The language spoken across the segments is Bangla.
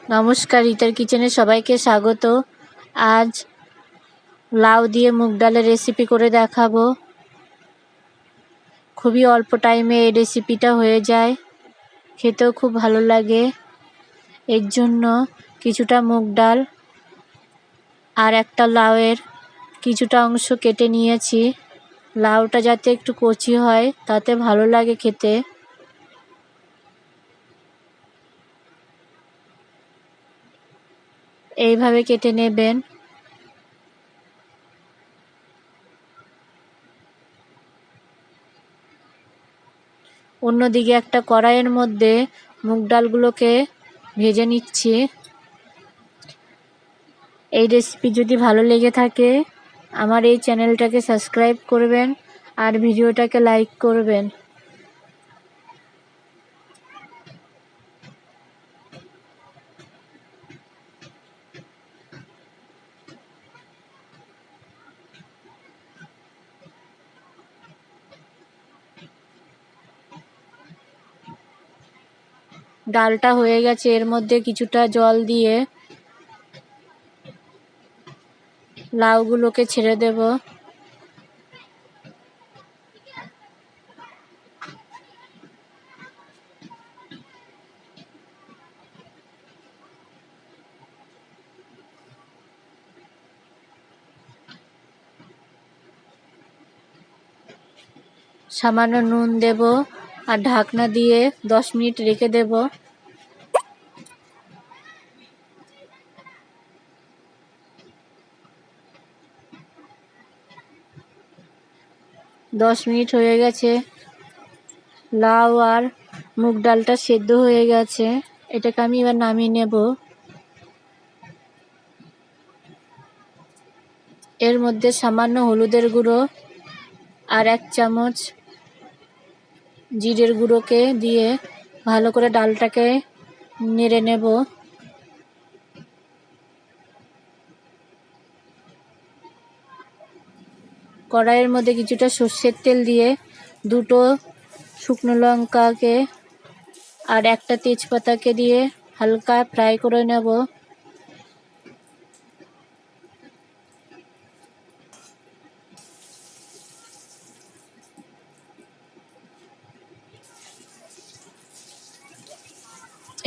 নমস্কার, রিতার কিচেনে সবাইকে স্বাগত। আজ লাউ দিয়ে মুগ ডালের রেসিপি করে দেখাবো। খুবই অল্প টাইমে এই রেসিপিটা হয়ে যায়, খেতেও খুব ভালো লাগে। এর জন্য কিছুটা মুগ ডাল আর একটা লাউয়ের কিছুটা অংশ কেটে নিয়েছি। লাউটা যাতে একটু কচি হয়, তাতে ভালো লাগে খেতে। এইভাবে কেটে নেবেন। অন্যদিকে একটা কড়াইয়ের মধ্যে মুগ ডালগুলোকে ভেজে নিচ্ছি। এই রেসিপি যদি ভালো লেগে থাকে আমার এই চ্যানেলটাকে সাবস্ক্রাইব করবেন আর ভিডিওটাকে লাইক করবেন। ডালটা হয়ে গেছে, এর মধ্যে কিছুটা জল দিয়ে লাউগুলোকে ছেড়ে দেব। সামান্য নুন দেব আর ঢাকনা দিয়ে 10 মিনিট রেখে দেব। 10 মিনিট হয়ে গেছে, লাউ আর মুগ ডালটা সেদ্ধ হয়ে গেছে। এটাকে আমি এবার নামিয়ে নেব। এর মধ্যে সামান্য হলুদের গুঁড়ো আর 1 চামচ জিরের গুঁড়োকে দিয়ে ভালো করে ডালটাকে নেড়ে নেব। কড়াইয়ের মধ্যে কিছুটা সর্ষের তেল দিয়ে 2টো শুকনো লঙ্কাকে আর 1টা তেজপাতাকে দিয়ে হালকা ফ্রাই করে নেব।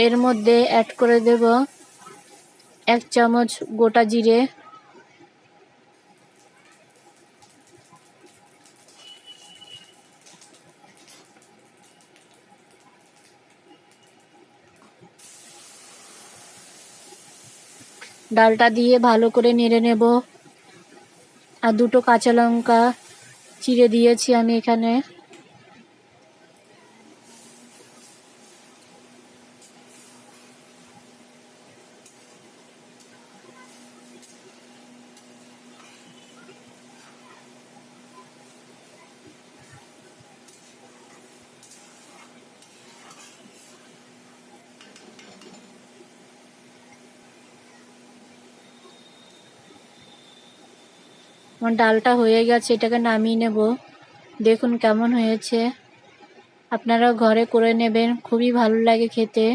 এর মধ্যে অ্যাড করে দেব 1 চামচ গোটা জিরে, ডালটা দিয়ে ভালো করে নেড়ে নেব। আর 2টো কাঁচা লঙ্কা চিড়ে দিয়েছি আমি এখানে। আমার ডালটা হয়ে গেছে, এটাকে নামিয়ে নেব। দেখুন কেমন হয়েছে। আপনারাও ঘরে করে নেবেন, খুবই ভালো লাগে খেতে।